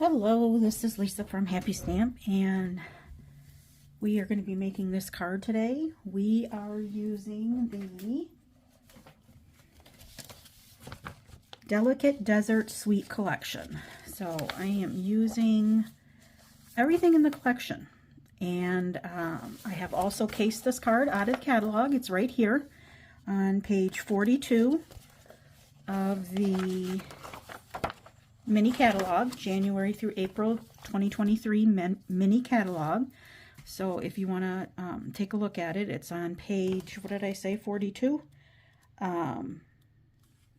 Hello, this is Lisa from Happy Stamp, and we are going to be making this card today. We are using the Delicate Desert Suite collection. So I am using everything in the collection, and I have also cased this card out of the catalog. It's right here on page 42 of the mini catalog, January through April 2023 mini catalog. So if you want to take a look at it, it's on page, what did I say, 42?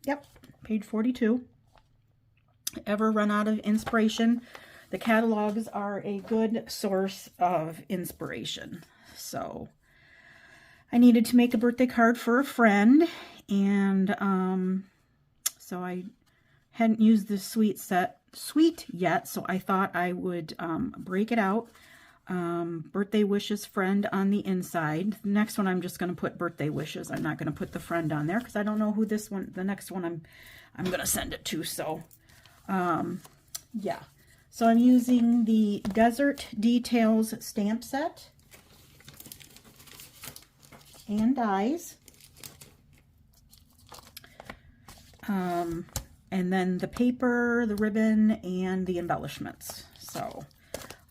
Yep, page 42. Ever run out of inspiration? The catalogs are a good source of inspiration. So I needed to make a birthday card for a friend, and so I hadn't used the suite yet, so I thought I would break it out. Birthday wishes friend on the inside. The next one I'm just going to put birthday wishes. I'm not going to put the friend on there because I don't know who this one, the next one I'm going to send it to. So yeah, so I'm using the Desert Details stamp set and dies. And then the paper, the ribbon, and the embellishments. So,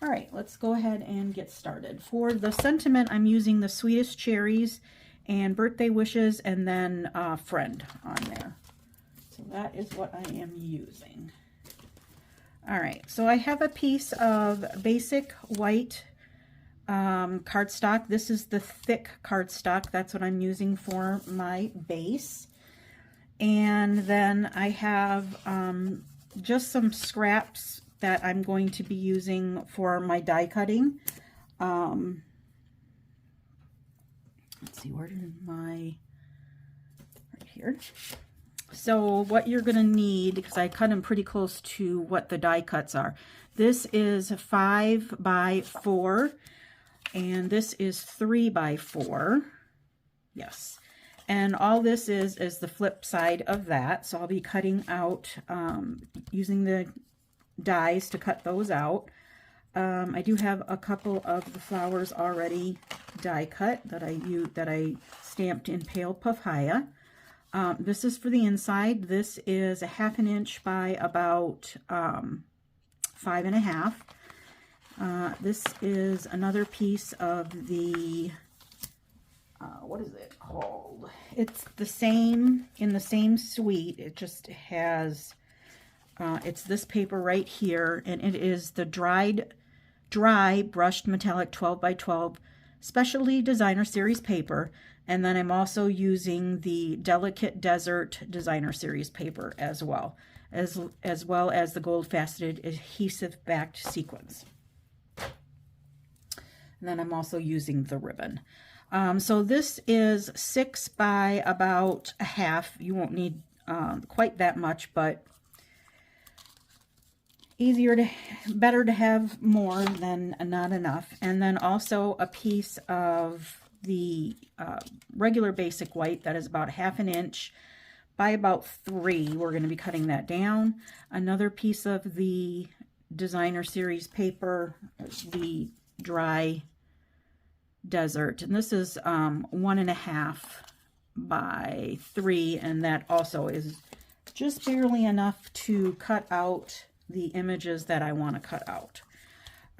all right, let's go ahead and get started. For the sentiment, I'm using the Sweetest Cherries and Birthday Wishes, and then Friend on there. So that is what I am using. All right, so I have a piece of basic white cardstock. This is the thick cardstock. That's what I'm using for my base. And then I have just some scraps that I'm going to be using for my die cutting. Let's see, where did right here. So what you're going to need, because I cut them pretty close to what the die cuts are. This is 5 by 4, and this is 3 by 4. Yes. And all this is the flip side of that. So I'll be cutting out, using the dies to cut those out. I do have a couple of the flowers already die cut that I stamped in pale papaya. This is for the inside. This is a 1/2 inch by about 5.5. This is another piece of the what is it called? It's the same, in the same suite. It just has, it's this paper right here, and it is the dry brushed metallic 12 by 12 specialty designer series paper. And then I'm also using the Delicate Desert designer series paper as well as the gold faceted adhesive backed sequins. And then I'm also using the ribbon. So this is 6 by about 1/2. You won't need quite that much, but better to have more than not enough. And then also a piece of the regular basic white that is about 1/2 inch by about 3. We're going to be cutting that down. Another piece of the designer series paper, the dry desert, and this is 1.5 by 3, and that also is just barely enough to cut out the images that I want to cut out.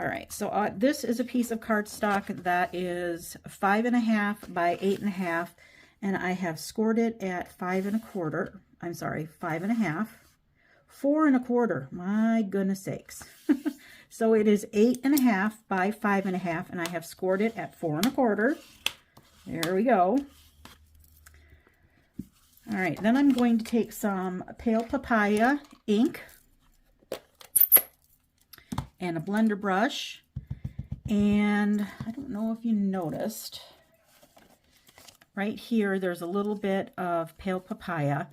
All right, so this is a piece of cardstock that is 5.5 by 8.5, and I have scored it at 5.25. I'm sorry, 5.5, 4.25. My goodness sakes. So it is 8.5 by 5.5, and I have scored it at 4.25. There we go. All right, then I'm going to take some pale papaya ink and a blender brush. And I don't know if you noticed, right here, there's a little bit of pale papaya.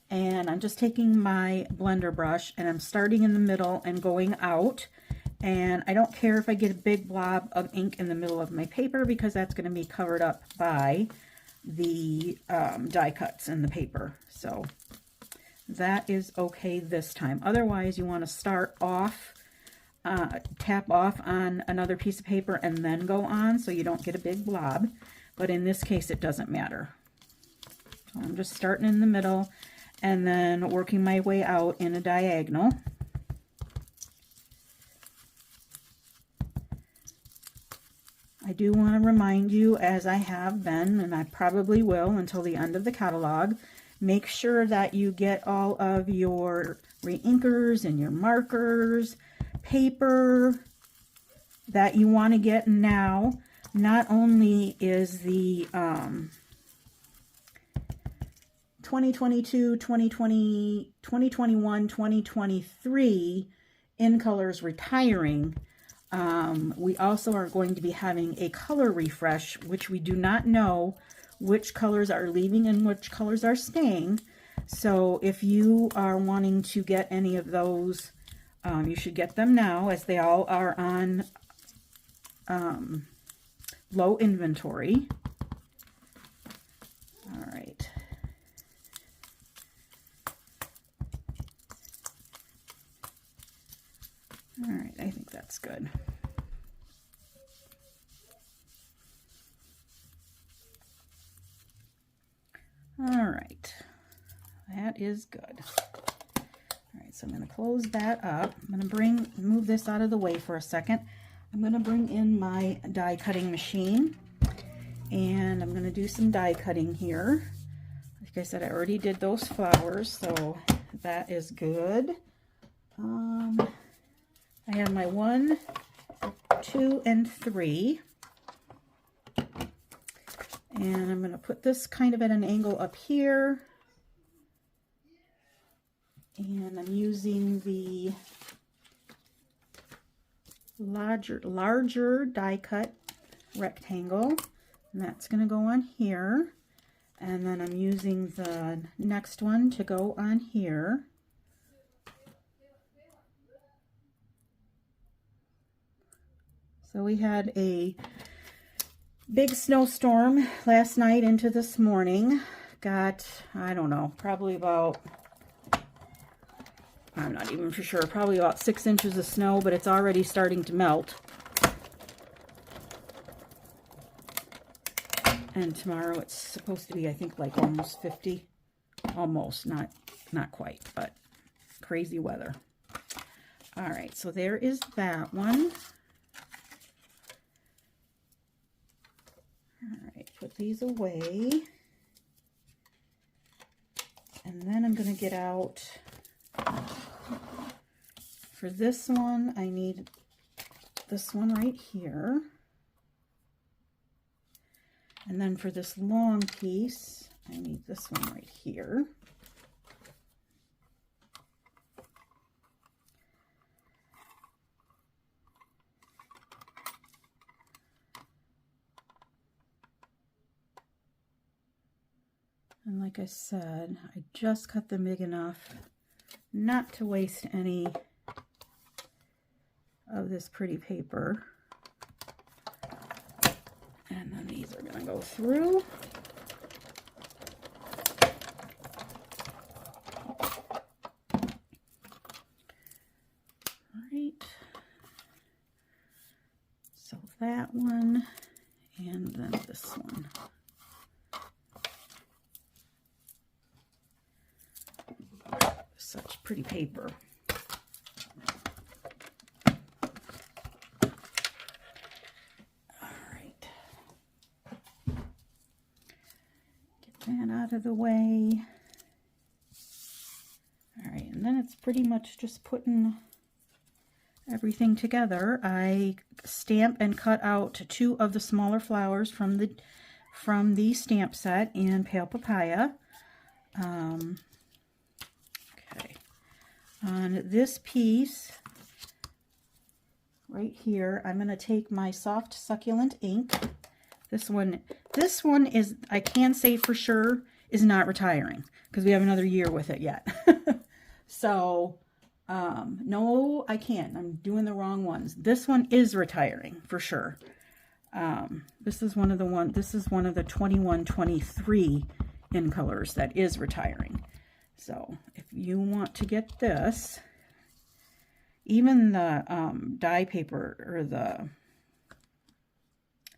And I'm just taking my blender brush, and I'm starting in the middle and going out. And I don't care if I get a big blob of ink in the middle of my paper, because that's going to be covered up by the die cuts in the paper. So that is okay this time. Otherwise, you want to start off tap off on another piece of paper and then go on, so you don't get a big blob. But in this case, it doesn't matter. So I'm just starting in the middle and then working my way out in a diagonal. I do want to remind you, as I have been, and I probably will until the end of the catalog, make sure that you get all of your reinkers and your markers, paper that you want to get now. Not only is the 2022, 2020, 2021, 2023 in colors retiring, we also are going to be having a color refresh, which we do not know which colors are leaving and which colors are staying. So if you are wanting to get any of those, you should get them now, as they all are on low inventory. All right. All right, I think that's good. All right, that is good. All right, so I'm going to close that up. I'm going to move this out of the way for a second. I'm going to bring in my die cutting machine, and I'm going to do some die cutting here. Like I said, I already did those flowers, so that is good. I have my 1, 2, and 3. And I'm going to put this kind of at an angle up here. And I'm using the larger die cut rectangle. And that's going to go on here. And then I'm using the next one to go on here. So we had a big snowstorm last night into this morning. Got, I don't know, probably about, I'm not even for sure, probably about 6 inches of snow, but it's already starting to melt. And tomorrow it's supposed to be, I think, like almost 50. Almost, not quite, but crazy weather. All right, so there is that one. All right, put these away. And then I'm going to get out, for this one, I need this one right here. And then for this long piece, I need this one right here. And like I said, I just cut them big enough not to waste any of this pretty paper. And then these are going to go through. All right. So that one, and then this one. Such pretty paper. All right. Get that out of the way. All right, and then it's pretty much just putting everything together. I stamp and cut out 2 of the smaller flowers from the stamp set in Pale Papaya. On this piece right here, I'm going to take my soft succulent ink. This one is, I can say for sure, is not retiring because we have another year with it yet. So, no, I can't. I'm doing the wrong ones. This one is retiring for sure. This is one of the 21-23 in colors that is retiring. So if you want to get this, Even the die paper or the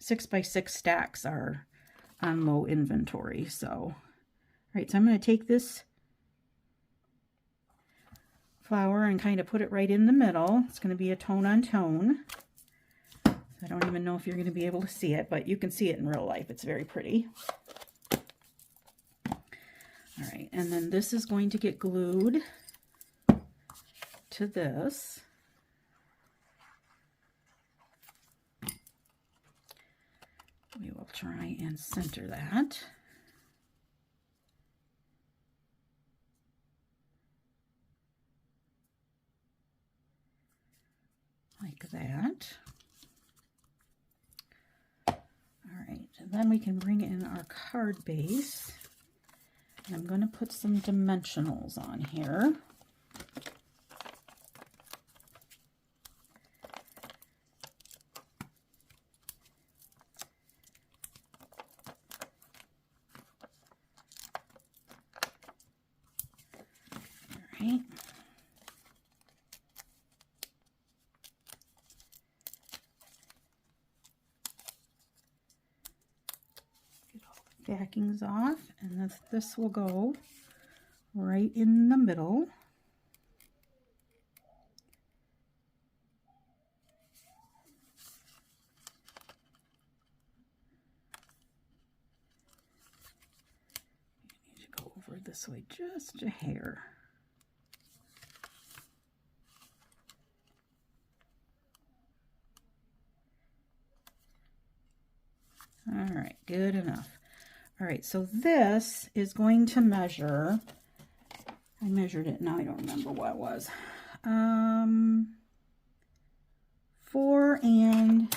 6x6 stacks are on low inventory. So, all right, so I'm going to take this flower and kind of put it right in the middle. It's going to be a tone on tone. I don't even know if you're going to be able to see it, but you can see it in real life. It's very pretty. All right, and then this is going to get glued to this. We will try and center that. Like that. Alright, and then we can bring in our card base. And I'm going to put some dimensionals on here. Alright. Backings off, and this will go right in the middle. I need to go over this way just a hair. All right, good enough. All right, so this is going to measure, I measured it, now I don't remember what it was, 4 and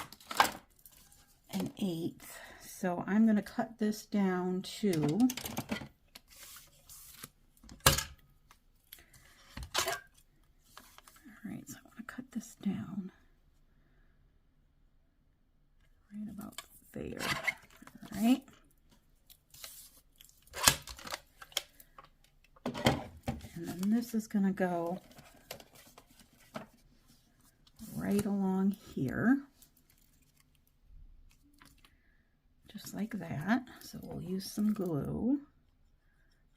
an 1/8. So I'm going to cut this down to, all right, so I want to cut this down right about there, all right. And then this is going to go right along here, just like that. So we'll use some glue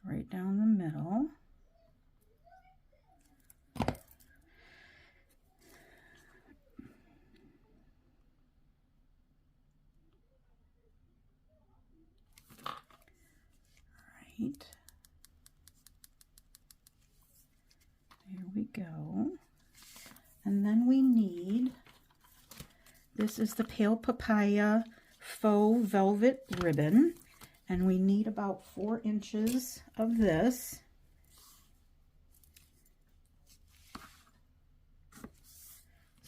right down the middle. Right. There we go. And then we need, this is the Pale Papaya Faux Velvet Ribbon, and we need about 4 inches of this. So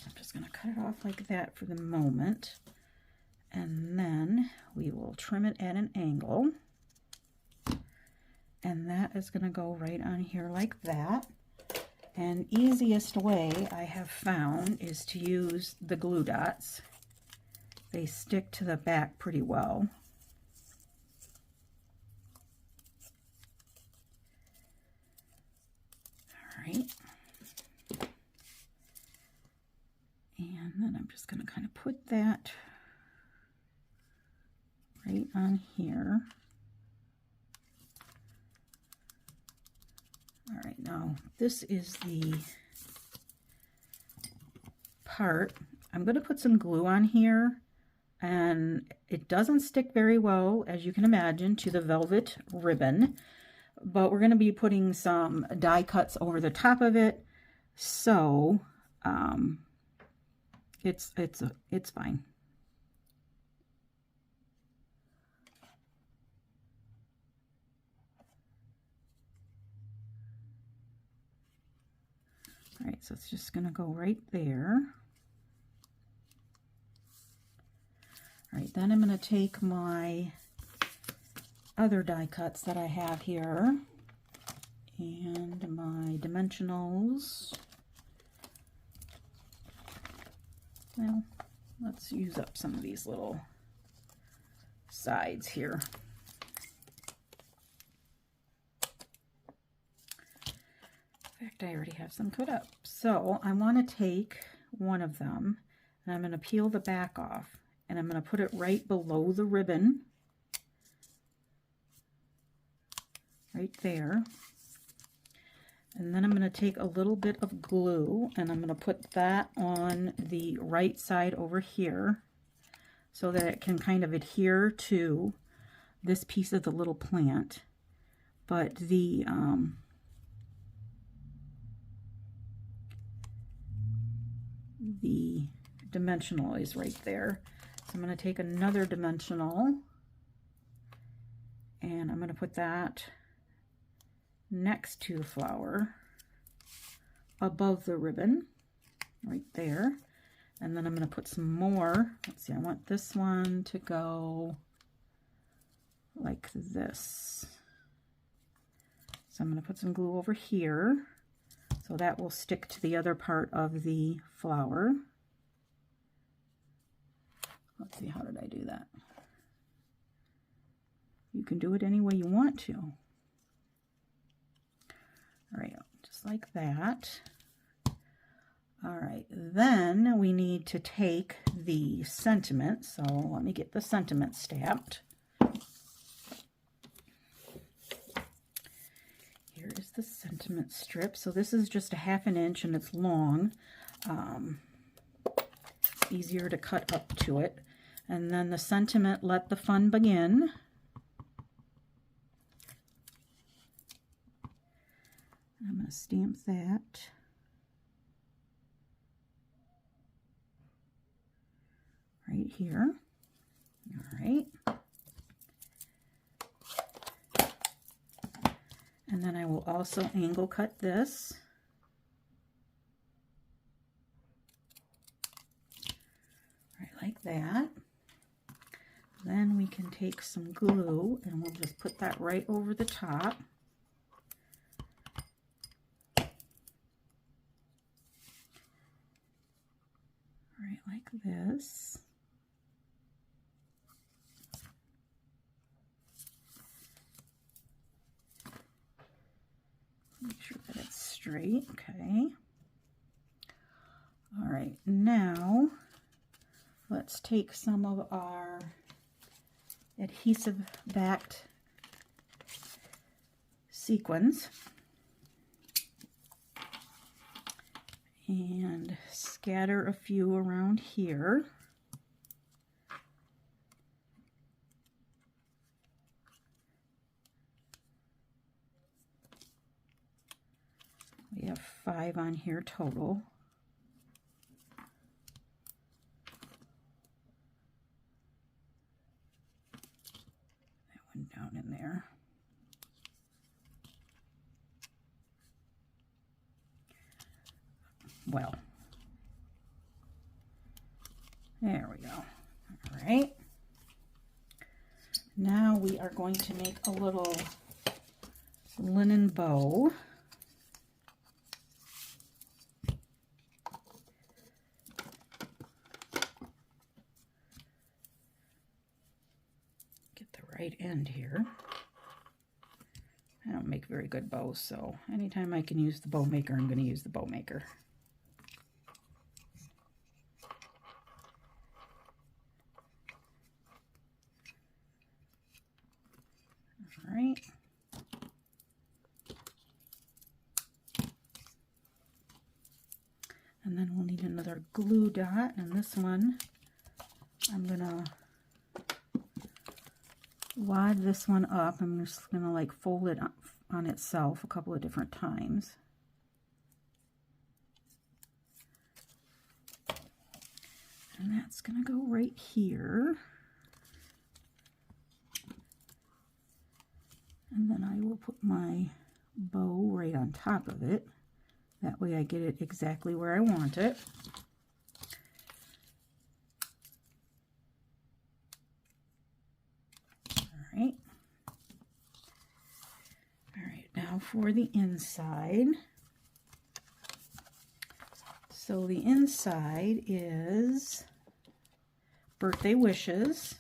I'm just going to cut it off like that for the moment, and then we will trim it at an angle, and that is going to go right on here like that. And easiest way I have found is to use the glue dots. They stick to the back pretty well. All right. And then I'm just going to kind of put that right on here. All right, now this is the part. I'm going to put some glue on here, and it doesn't stick very well, as you can imagine, to the velvet ribbon, but we're going to be putting some die cuts over the top of it, so it's fine. All right, so it's just going to go right there. All right, then I'm going to take my other die cuts that I have here and my dimensionals. Well, let's use up some of these little sides here. fact, I already have some cut up. So I want to take one of them and I'm going to peel the back off and I'm going to put it right below the ribbon, right there. And then I'm going to take a little bit of glue and I'm going to put that on the right side over here so that it can kind of adhere to this piece of the little plant. But the dimensional is right there. So I'm going to take another dimensional and I'm going to put that next to the flower above the ribbon right there. And then I'm going to put some more. Let's see, I want this one to go like this. So I'm going to put some glue over here so that will stick to the other part of the flower. Let's see, how did I do that? You can do it any way you want to. All right, just like that. All right, then we need to take the sentiment. So let me get the sentiment stamped. Here is the sentiment strip. So this is just a 1/2 inch and it's long. Easier to cut up to it. And then the sentiment, let the fun begin. I'm going to stamp that. Right here. All right. And then I will also angle cut this. Right, like that. Then we can take some glue and we'll just put that right over the top. Right, like this. Make sure that it's straight, okay. All right, now let's take some of our adhesive backed sequins and scatter a few around here. We have 5 on here total. That one down in there. Well, there we go. All right. Now we are going to make a little linen bow. Get the right end here. I don't make very good bows, so anytime I can use the bow maker, I'm going to use the bow maker. All right. And then we'll need another glue dot, and this one I'm gonna wad this one up. I'm just gonna like fold it on itself a couple of different times. And that's gonna go right here. And then I will put my bow right on top of it. That way I get it exactly where I want it. All right. All right, now for the inside. So the inside is birthday wishes.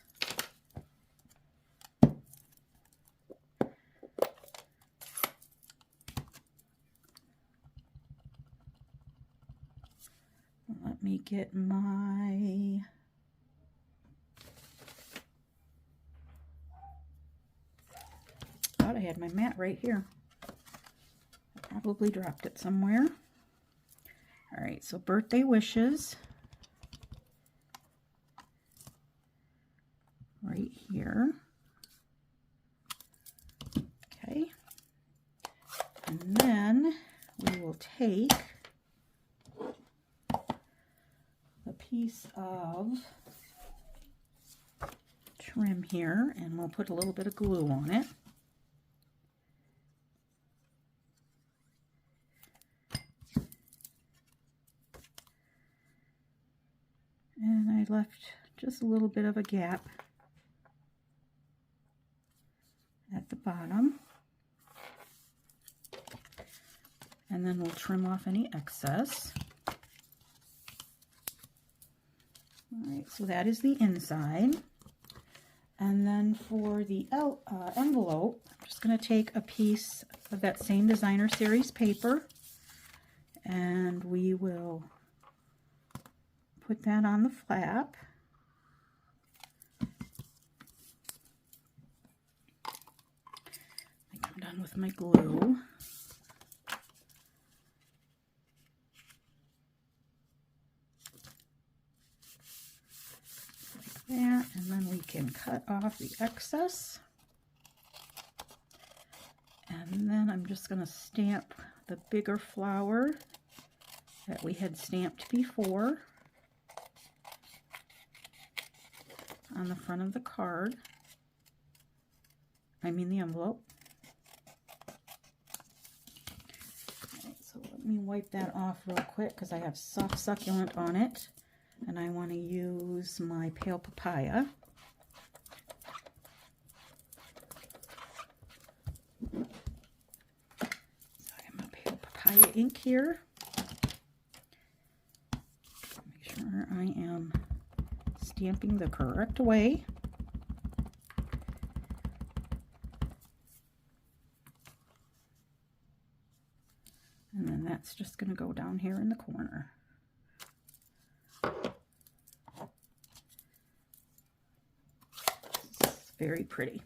me get my... Thought I had my mat right here. I probably dropped it somewhere. All right, so birthday wishes. Right here. Okay. And then we will take a piece of trim here and we'll put a little bit of glue on it. And I left just a little bit of a gap at the bottom. And then we'll trim off any excess. All right, so that is the inside. And then for the envelope, I'm just going to take a piece of that same designer series paper and we will put that on the flap. I think I'm done with my glue. Like that, and then we can cut off the excess. And then I'm just going to stamp the bigger flower that we had stamped before on the front of the card. I mean the envelope. Alright, so let me wipe that off real quick because I have soft succulent on it and I want to use my pale papaya. So I have my pale papaya ink here. Make sure I am stamping the correct way. And then that's just going to go down here in the corner. It's very pretty.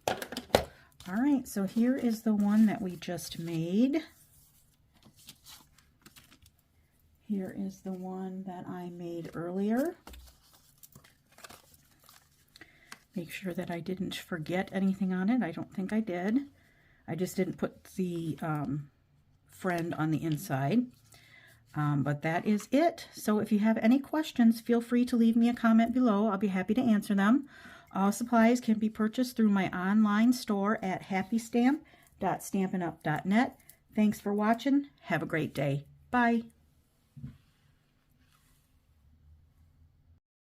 All right, so here is the one that we just made. Here is the one that I made earlier. Make sure that I didn't forget anything on it. I don't think I did. I just didn't put the friend on the inside. But that is it. So if you have any questions, feel free to leave me a comment below. I'll be happy to answer them. All supplies can be purchased through my online store at happystamp.stampinup.net. Thanks for watching. Have a great day. Bye.